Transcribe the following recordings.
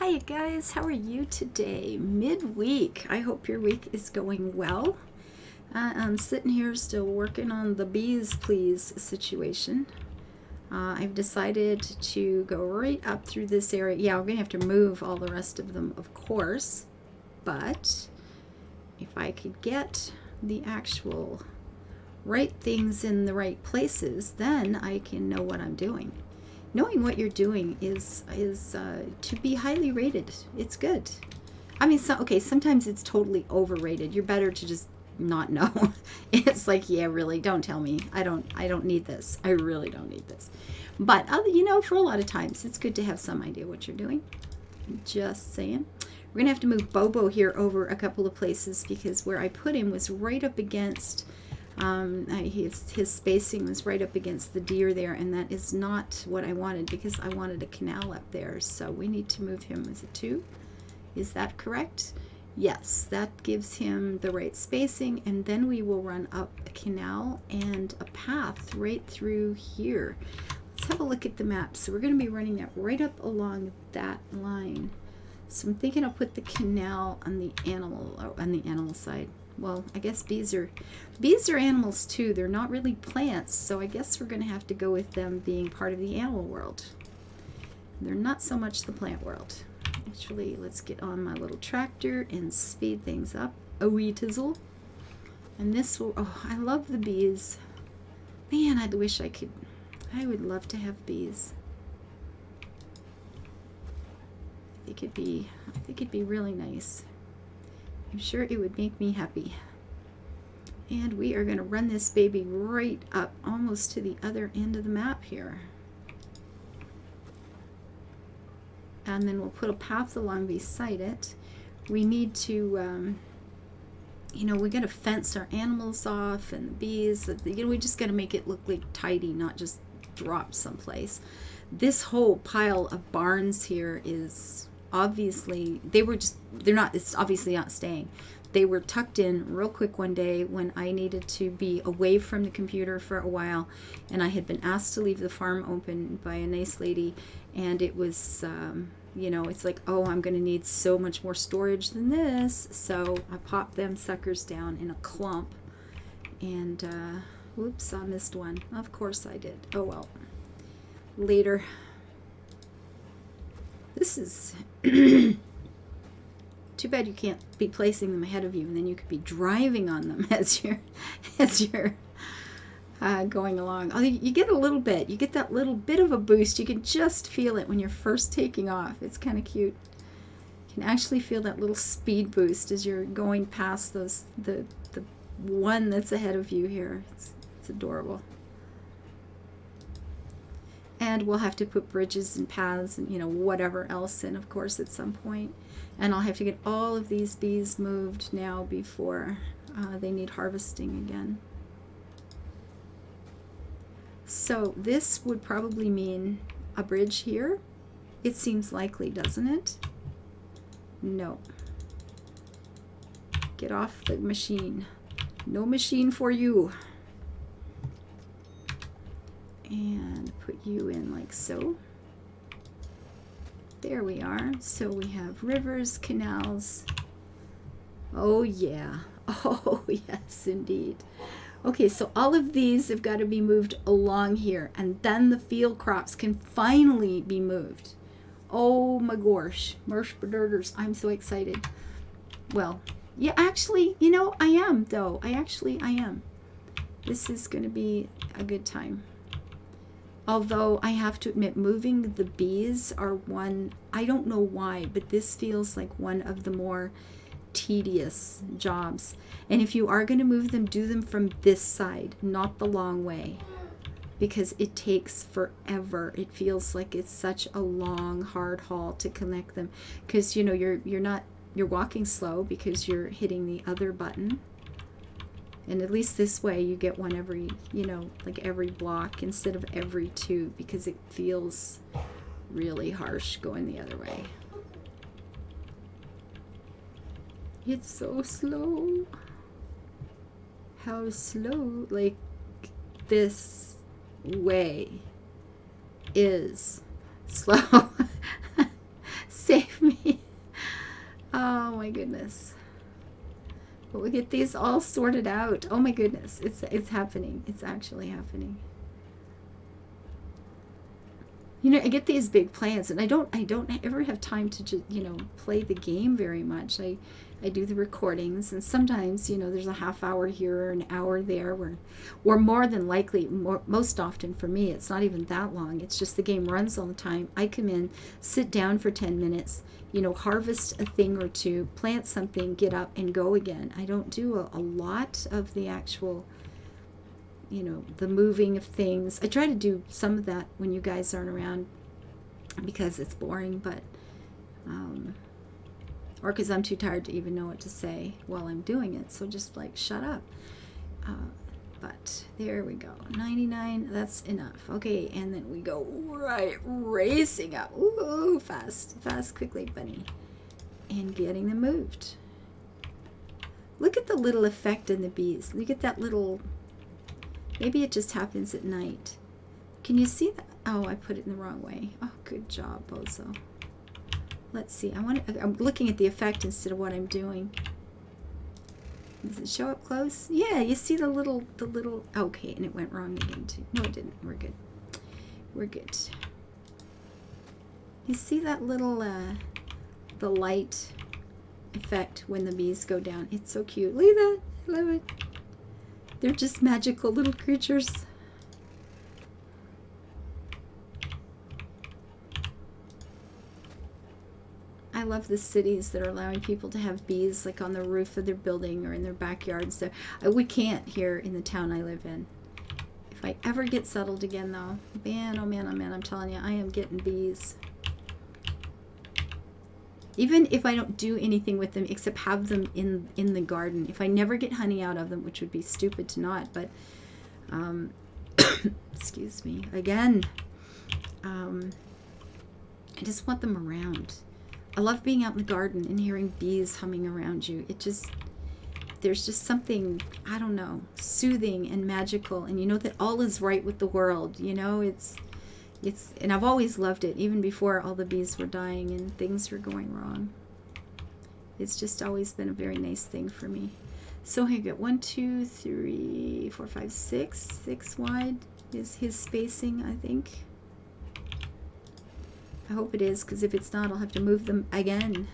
Hi guys, how are you today? Midweek. I hope your week is going well. I'm sitting here still working on the bees please situation. I've decided to go right up through this area. Yeah, we're gonna have to move all the rest of them, of course, but if I could get the actual right things in the right places, then I can know what I'm doing. Knowing what you're doing is to be highly rated. It's good. I mean, sometimes it's totally overrated. You're better to just not know. It's like, yeah, really, don't tell me. I don't need this. I really don't need this. But for a lot of times, it's good to have some idea what you're doing. Just saying. We're gonna have to move Bobo here over a couple of places because where I put him was right up against. His spacing was right up against the deer there, and that is not what I wanted because I wanted a canal up there. So we need to move him. Is it 2? Is that correct? Yes, that gives him the right spacing, and then we will run up a canal and a path right through here. Let's have a look at the map. So we're going to be running that right up along that line. So I'm thinking I'll put the canal on the animal side. Well, I guess bees are animals too. They're not really plants, so I guess we're going to have to go with them being part of the animal world. They're not so much the plant world. Actually, let's get on my little tractor and speed things up a wee tizzle. And this will, oh, I love the bees. Man, I would love to have bees. I think it'd be really nice. I'm sure it would make me happy. And we are going to run this baby right up almost to the other end of the map here. And then we'll put a path along beside it. We need to, we got to fence our animals off and the bees. We just got to make it look like tidy, not just drop someplace. This whole pile of barns here is obviously, it's obviously not staying. They were tucked in real quick one day when I needed to be away from the computer for a while, and I had been asked to leave the farm open by a nice lady, and it was, it's like, oh, I'm going to need so much more storage than this, so I popped them suckers down in a clump, and, whoops, I missed one. Of course I did. Oh, well. Later. This is too bad you can't be placing them ahead of you, and then you could be driving on them as you're going along. Oh, you get a little bit. You get that little bit of a boost. You can just feel it when you're first taking off. It's kind of cute. You can actually feel that little speed boost as you're going past the one that's ahead of you here. It's adorable. And we'll have to put bridges and paths and, whatever else in, of course, at some point. And I'll have to get all of these bees moved now before they need harvesting again. So this would probably mean a bridge here. It seems likely, doesn't it? No. Get off the machine. No machine for you. And put you in like so. There we are. So we have rivers, canals. Oh yeah. Oh yes, indeed. Okay, so all of these have got to be moved along here, and then the field crops can finally be moved. Oh my gosh, Marshburders, I'm so excited. Well, yeah, actually, I am though. I am. This is going to be a good time. Although I have to admit, moving the bees are one, I don't know why, but this feels like one of the more tedious jobs. And if you are going to move them, do them from this side, not the long way, because it takes forever. It feels like it's such a long, hard haul to connect them, because you're walking slow because you're hitting the other button. And at least this way you get one every, like every block instead of every 2, because it feels really harsh going the other way. It's so slow. How slow? Like, this way is slow. Save me. Oh my goodness. But we get these all sorted out. Oh my goodness. It's happening. It's actually happening. You know, I get these big plans, and I don't ever have time to just, you know, play the game very much. I do the recordings, and sometimes, you know, there's a half hour here or an hour there, or more than likely, most often for me, it's not even that long. It's just the game runs all the time. I come in, sit down for 10 minutes, you know, harvest a thing or two, plant something, get up and go again. I don't do a lot of the actual, you know, the moving of things. I try to do some of that when you guys aren't around because it's boring, but or because I'm too tired to even know what to say while I'm doing it, so just like shut up. But there we go, 99, that's enough. Okay, and then we go right racing up. Ooh, fast, quickly, bunny, and getting them moved. Look at the little effect in the bees. Look at that little, maybe it just happens at night. Can you see that? Oh, I put it in the wrong way. Oh, good job, Bozo. Let's see. I'm looking at the effect instead of what I'm doing. Does it show up close? Yeah, you see the little. Okay, and it went wrong again too. No, it didn't. We're good. We're good. You see that little the light effect when the bees go down. It's so cute. Look at that. I love it. They're just magical little creatures. I love the cities that are allowing people to have bees like on the roof of their building or in their backyards. So we can't here in the town I live in. If I ever get settled again though, man, oh man, I'm telling you, I am getting bees. Even if I don't do anything with them except have them in the garden. If I never get honey out of them, which would be stupid to not, but excuse me, again, I just want them around. I love being out in the garden and hearing bees humming around you. There's just something, I don't know, soothing and magical, and you know that all is right with the world. You know, it's, and I've always loved it, even before all the bees were dying and things were going wrong. It's just always been a very nice thing for me. So here you go, 1, 2, 3, 4, 5, 6. 6 wide is his spacing, I think. I hope it is, because if it's not, I'll have to move them again.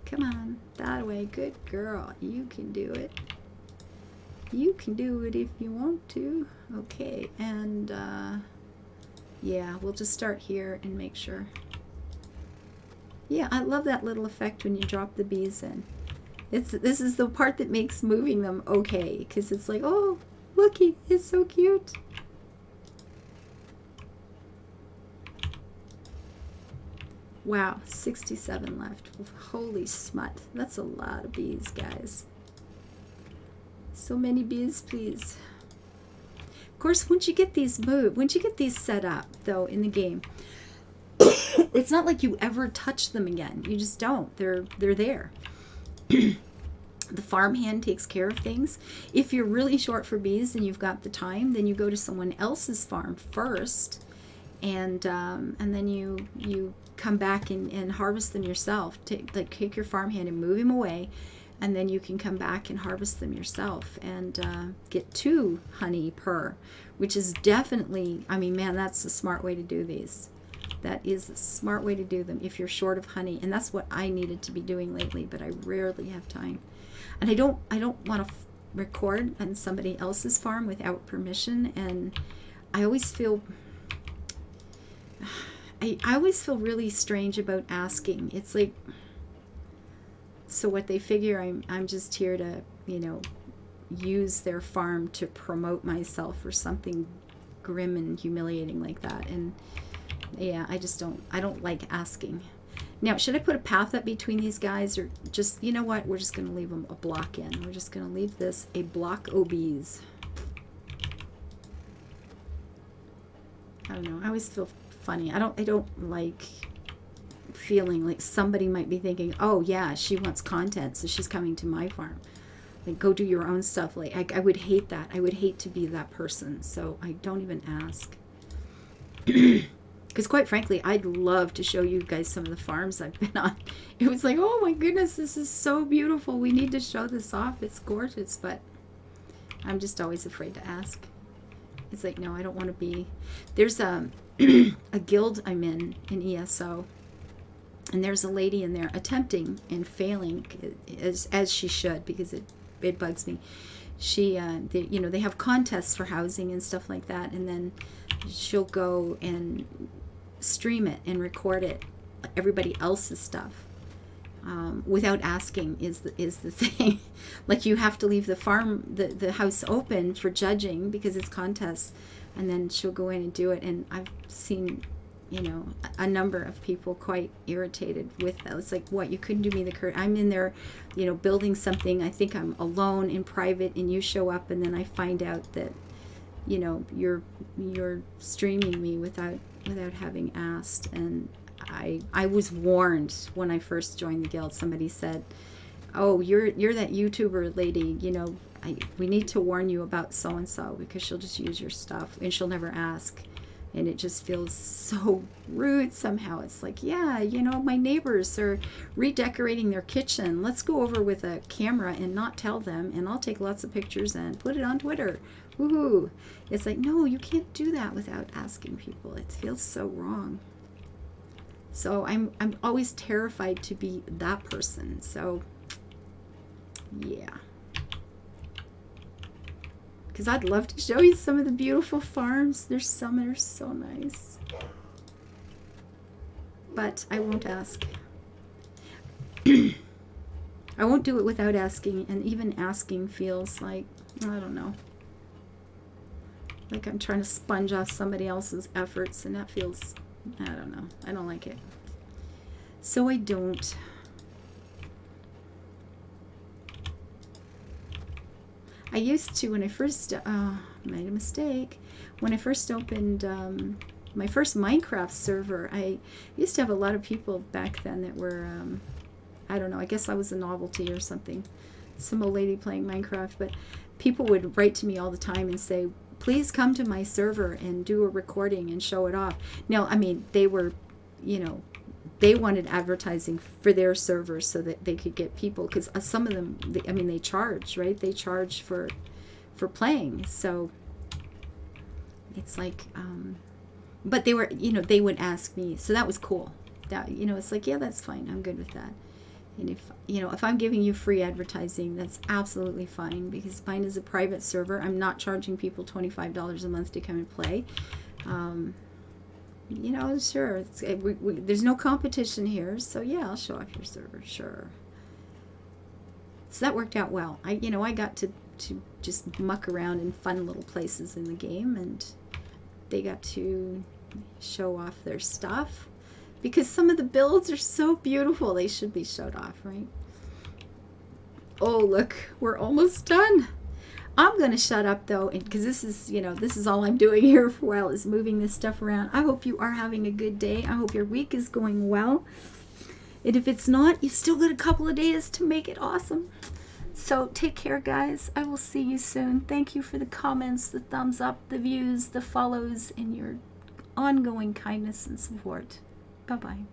Come on, that way. Good girl. You can do it. You can do it if you want to. Okay, and yeah, we'll just start here and make sure. Yeah, I love that little effect when you drop the bees in. This is the part that makes moving them okay, because it's like, oh, looky, it's so cute. Wow, 67 left. Holy smut. That's a lot of bees, guys. So many bees, please. Of course, once you get these moved, once you get these set up, though, in the game, it's not like you ever touch them again. You just don't. They're there. The farmhand takes care of things. If you're really short for bees and you've got the time, then you go to someone else's farm first, and then you come back and harvest them yourself. Take your farmhand and move him away, and then you can come back and harvest them yourself and get 2 honey per, which is definitely, I mean, man, that's a smart way to do these. That is a smart way to do them if you're short of honey, and that's what I needed to be doing lately, but I rarely have time. And I don't want to record on somebody else's farm without permission, and I always feel really strange about asking. It's like, so what they figure I'm just here to, you know, use their farm to promote myself or something grim and humiliating like that. And yeah, I don't like asking. Now, should I put a path up between these guys, or just, you know what, we're just going to leave them a block in. We're just going to leave this a block obese. I don't know. I always feel funny. I don't like feeling like somebody might be thinking, oh yeah, she wants content, so she's coming to my farm. Like, go do your own stuff. Like, I would hate that. I would hate to be that person, so I don't even ask. Because quite frankly, I'd love to show you guys some of the farms I've been on. It was like, oh my goodness, this is so beautiful. We need to show this off. It's gorgeous. But I'm just always afraid to ask. It's like, no, I don't want to be. There's a guild I'm in ESO. And there's a lady in there attempting and failing, as she should, because it bugs me. She, they have contests for housing and stuff like that, and then she'll go and stream it and record it, everybody else's stuff, without asking is the thing. Like, you have to leave the house open for judging because it's contests, and then she'll go in and do it. And I've seen, a number of people quite irritated with that. It's like, what, you couldn't do me the courtesy? I'm in there, building something. I think I'm alone in private, and you show up, and then I find out that, you're streaming me without having asked. And I was warned when I first joined the guild. Somebody said, oh, you're that YouTuber lady, we need to warn you about so and so, because she'll just use your stuff and she'll never ask. And it just feels so rude somehow. It's like, yeah, my neighbors are redecorating their kitchen. Let's go over with a camera and not tell them, and I'll take lots of pictures and put it on Twitter. Woohoo. It's like, no, you can't do that without asking people. It feels so wrong. So I'm always terrified to be that person. So, yeah. Because I'd love to show you some of the beautiful farms. There's some that are so nice. But I won't ask. I won't do it without asking. And even asking feels like, I don't know, like I'm trying to sponge off somebody else's efforts. And that feels, I don't know. I don't like it. So I don't. I used to, when I first, made a mistake. When I first opened my first Minecraft server, I used to have a lot of people back then that were, I don't know, I guess I was a novelty or something. Some old lady playing Minecraft, but people would write to me all the time and say, please come to my server and do a recording and show it off. Now, I mean, they were, they wanted advertising for their servers so that they could get people, because some of them, they charge, right? They charge for playing. So it's like, but they were, they would ask me, so that was cool. That, it's like, yeah, that's fine. I'm good with that. And if I'm giving you free advertising, that's absolutely fine, because mine is a private server. I'm not charging people $25 a month to come and play. Sure, there's no competition here, so yeah, I'll show off your server, sure. So that worked out well. I got to just muck around in fun little places in the game, and they got to show off their stuff, because some of the builds are so beautiful, they should be showed off, right? Oh, look, we're almost done. I'm going to shut up, though, because this is all I'm doing here for a while, is moving this stuff around. I hope you are having a good day. I hope your week is going well. And if it's not, you've still got a couple of days to make it awesome. So take care, guys. I will see you soon. Thank you for the comments, the thumbs up, the views, the follows, and your ongoing kindness and support. Bye-bye.